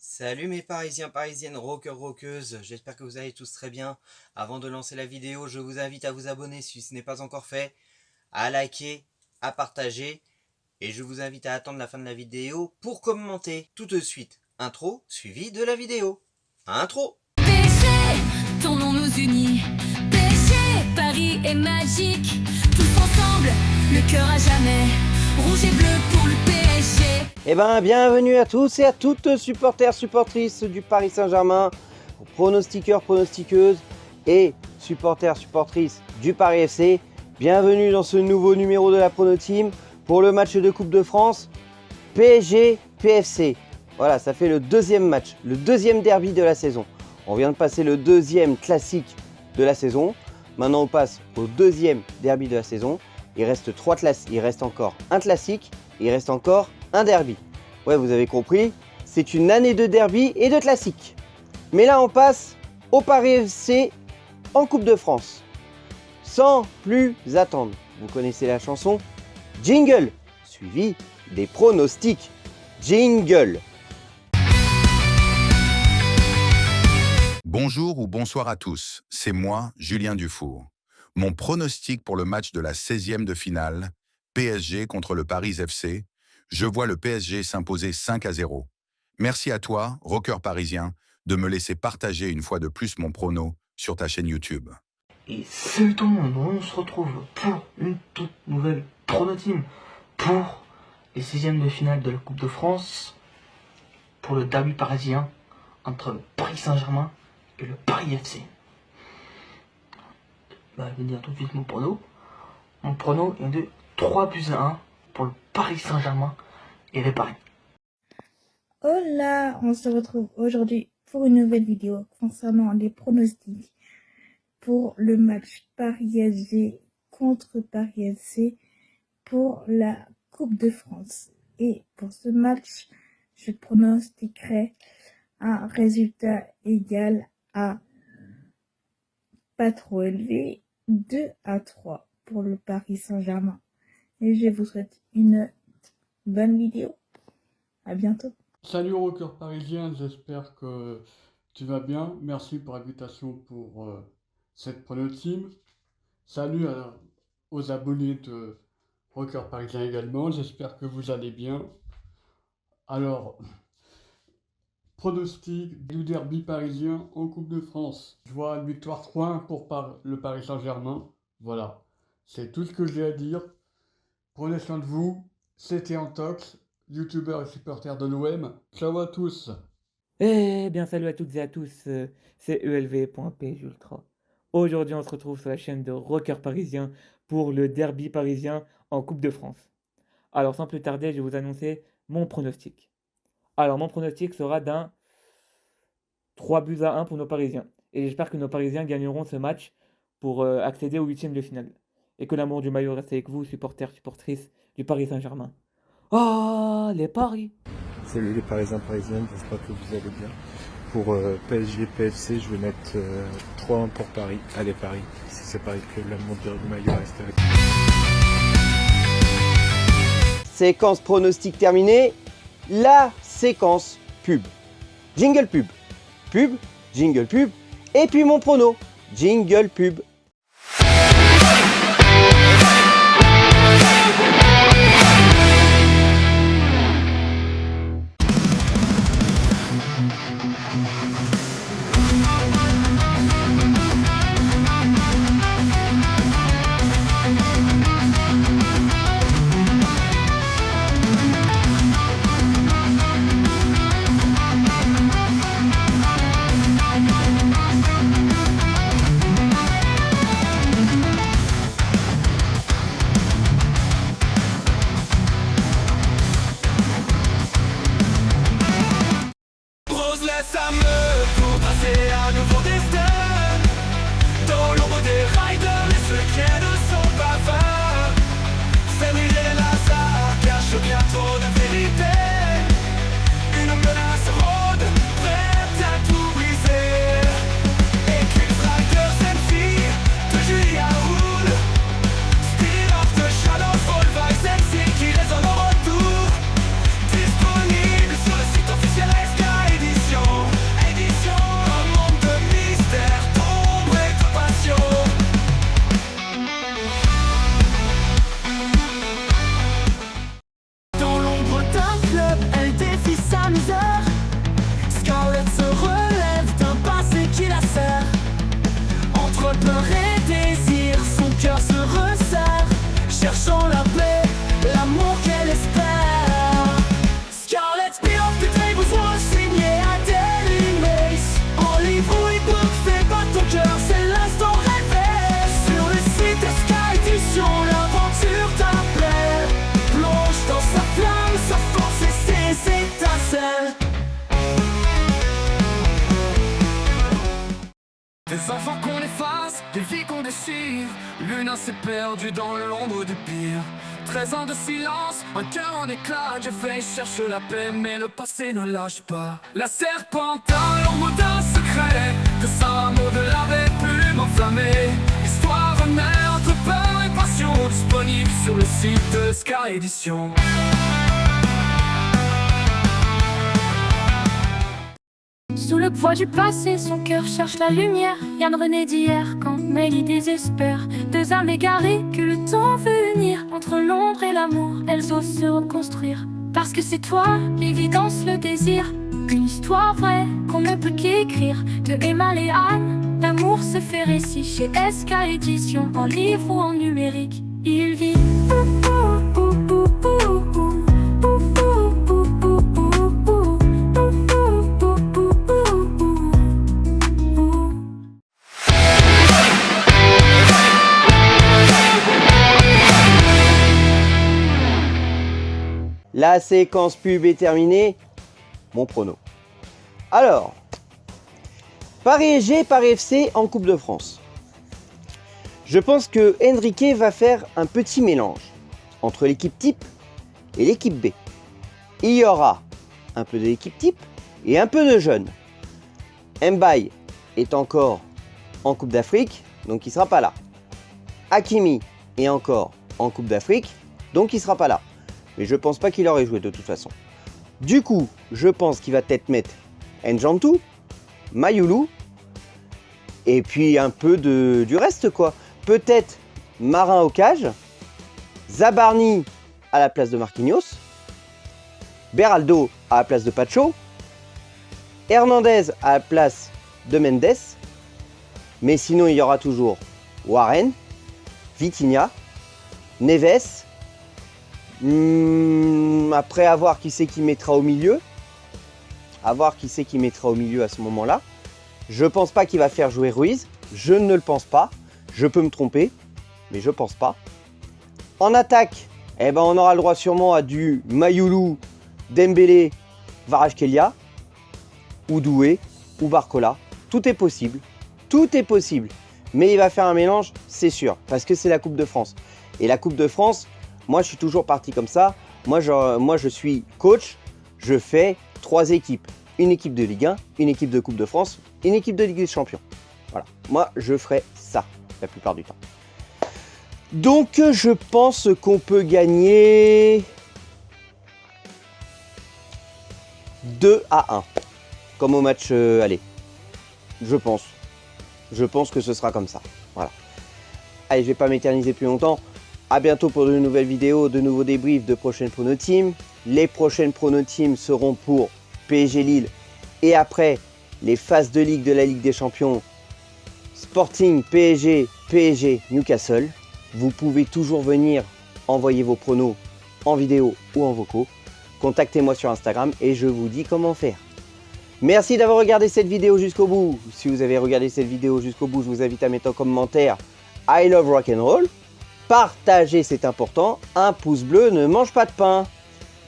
Salut mes parisiens, parisiennes, rockers, rockeuses, j'espère que vous allez tous très bien. Avant de lancer la vidéo, je vous invite à vous abonner si ce n'est pas encore fait, à liker, à partager, et je vous invite à attendre la fin de la vidéo pour commenter tout de suite. Intro suivi de la vidéo. Intro. Péché, ton nom nous unit. Péché, Paris est magique. Tous ensemble, le cœur à jamais. Rouge et bleu pour le PSG. Eh ben, bienvenue à tous et à toutes, supporters, supportrices du Paris Saint-Germain, pronostiqueurs, pronostiqueuses et supporters, supportrices du Paris FC. Bienvenue dans ce nouveau numéro de la Prono Team pour le match de Coupe de France PSG-PFC. Voilà, ça fait le deuxième match, le deuxième derby de la saison. On vient de passer le deuxième classique de la saison. Maintenant, on passe au deuxième derby de la saison. Il reste il reste encore un classique, il reste encore un derby. Ouais, vous avez compris, c'est une année de derby et de classique. Mais là, on passe au Paris FC en Coupe de France. Sans plus attendre, vous connaissez la chanson Jingle, suivi des pronostics. Jingle. Bonjour ou bonsoir à tous, c'est moi, Julien Dufour. Mon pronostic pour le match de la 16e de finale, PSG contre le Paris FC, je vois le PSG s'imposer 5-0. Merci à toi, rocker parisien, de me laisser partager une fois de plus mon prono sur ta chaîne YouTube. Et c'est tout le monde, on se retrouve pour une toute nouvelle Prono Team pour les 16e de finale de la Coupe de France, pour le derby parisien entre le Paris Saint-Germain et le Paris FC. Je vais dire tout de suite mon prono. Mon prono est de 3-1 pour le Paris Saint-Germain et le Paris. Hola, on se retrouve aujourd'hui pour une nouvelle vidéo concernant les pronostics pour le match Paris-SG contre Paris FC pour la Coupe de France. Et pour ce match, je pronostiquerai un résultat égal à pas trop élevé, 2-3 pour le Paris Saint-Germain. Et je vous souhaite une bonne vidéo. À bientôt. Salut rocker parisien, j'espère que tu vas bien. Merci pour l'invitation pour cette Prono Team. Salut aux abonnés de rocker parisien également, j'espère que vous allez bien. Alors, pronostic du derby parisien en Coupe de France. Je vois une victoire 3-1 pour le Paris Saint-Germain. Voilà, c'est tout ce que j'ai à dire. Prenez soin de vous, c'était Antox, youtubeur et supporter de l'OM. Ciao à tous. Eh bien, salut à toutes et à tous, c'est ELV.PJultra. Aujourd'hui, on se retrouve sur la chaîne de Rocker Parisien pour le derby parisien en Coupe de France. Alors, sans plus tarder, je vais vous annoncer mon pronostic. Alors, mon pronostic sera d'un 3-1 pour nos Parisiens. Et j'espère que nos Parisiens gagneront ce match pour accéder au 8e de finale. Et que l'amour du maillot reste avec vous, supporters, supportrices du Paris Saint-Germain. Oh, les paris! Salut les Parisiens, parisiennes, j'espère que vous allez bien. Pour PSG, PFC, je vais mettre 3-1 pour Paris. Allez Paris, si c'est Paris que l'amour du maillot reste avec vous. Séquence pronostic terminée. La séquence pub. Jingle pub. Pub, jingle pub. Et puis mon prono. Jingle pub. Pour tracer un nouveau destin dans l'ombre des riders et ceux qui ne sont pas fins. Faire briller l'hasard cache bien trop de vérité. Une menace rôde, prête à tout briser. Équipe Rider, cette fille de Julia Roule. Spirit of the Shadow, Fall Vice, MC qui résonne au retour. Disponible sur le site officiel SK Edison. cherchant la paix, l'amour qu'elle espère. Scarlett Beyond the Tables was signé à Daily Mace. En livre ou e-book, fais pas ton cœur, c'est l'instant rêvé. Sur le site SK Édition, l'aventure t'appelle. Plonge dans sa flamme, sa force et ses étincelles. Des enfants qu'on efface, des vies qu'on déchire. L'une s'est perdue dans l'ombre du pire. 13 ans de silence, un cœur en éclat. Jeffrey cherche la paix, mais le passé ne lâche pas. La serpente a l'ombre d'un secret, de sa mot de la plume enflammée. Histoire renaît entre peur et passion, disponible sur le site de Sky Édition. Sous le poids du passé, son cœur cherche la lumière. Yann René d'hier, quand Mélie désespère. Deux âmes égarées que le temps veut unir. Entre l'ombre et l'amour, elles osent se reconstruire. Parce que c'est toi, l'évidence, le désir. Une histoire vraie qu'on ne peut qu'écrire. De Emma et Anne, l'amour se fait récit chez SK Édition. En livre ou en numérique, il vit. La séquence pub est terminée. Mon prono. Alors, Paris-SG, Paris-FC en Coupe de France. Je pense que Enrique va faire un petit mélange entre l'équipe type et l'équipe B. Il y aura un peu de l'équipe type et un peu de jeunes. Mbaye est encore en Coupe d'Afrique, donc il ne sera pas là. Hakimi est encore en Coupe d'Afrique, donc il ne sera pas là. Mais je pense pas qu'il aurait joué de toute façon. Du coup, je pense qu'il va peut-être mettre N'Jantou, Mayoulou, et puis un peu du reste quoi. Peut-être Marin au cage, Zabarni à la place de Marquinhos, Beraldo à la place de Pacho, Hernandez à la place de Mendes, mais sinon il y aura toujours Warren, Vitinha, Neves. Après, à voir qui c'est qui mettra au milieu. À voir qui c'est qui mettra au milieu à ce moment-là. Je pense pas qu'il va faire jouer Ruiz. Je ne le pense pas. Je peux me tromper, mais je pense pas. En attaque, eh ben, on aura le droit sûrement à du Mayoulou, Dembélé, Kvaratskhelia, ou Doué, ou Barcola. Tout est possible. Tout est possible. Mais il va faire un mélange, c'est sûr, parce que c'est la Coupe de France. Et la Coupe de France, moi, je suis toujours parti comme ça. Moi, je suis coach. Je fais 3 équipes. Une équipe de Ligue 1, une équipe de Coupe de France, une équipe de Ligue des Champions. Voilà. Moi, je ferai ça la plupart du temps. Donc, je pense qu'on peut gagner 2-1. Comme au match aller. Je pense. Je pense que ce sera comme ça. Voilà. Allez, je ne vais pas m'éterniser plus longtemps. A bientôt pour de nouvelles vidéos, de nouveaux débriefs de prochaines prono teams. Les prochaines prono teams seront pour PSG Lille et après les phases de ligue de la Ligue des Champions Sporting PSG, PSG Newcastle. Vous pouvez toujours venir envoyer vos pronos en vidéo ou en vocaux. Contactez-moi sur Instagram et je vous dis comment faire. Merci d'avoir regardé cette vidéo jusqu'au bout. Si vous avez regardé cette vidéo jusqu'au bout, je vous invite à mettre en commentaire I love rock'n'roll. Partagez, c'est important. Un pouce bleu ne mange pas de pain.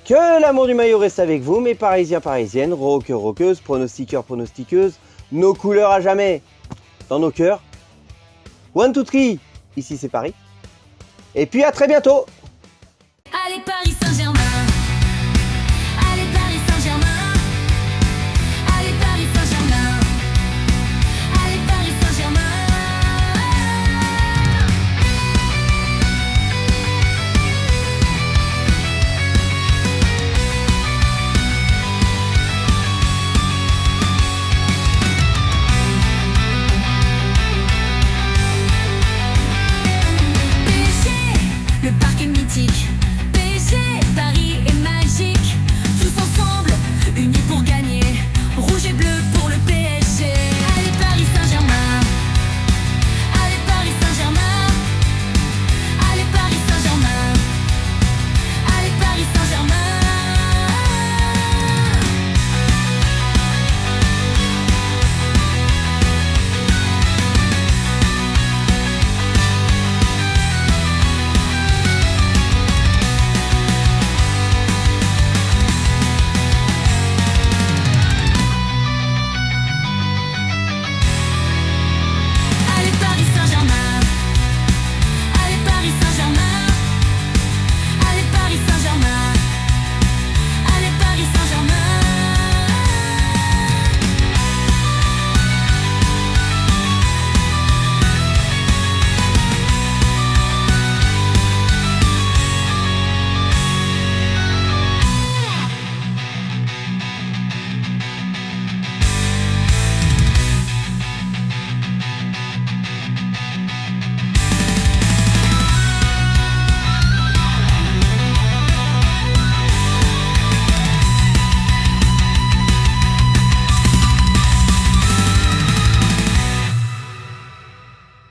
Que l'amour du maillot reste avec vous, mes Parisiens, Parisiennes, rockeurs, rockeuses, pronostiqueurs, pronostiqueuses. Nos couleurs à jamais dans nos cœurs. 1, 2, 3, ici c'est Paris. Et puis à très bientôt.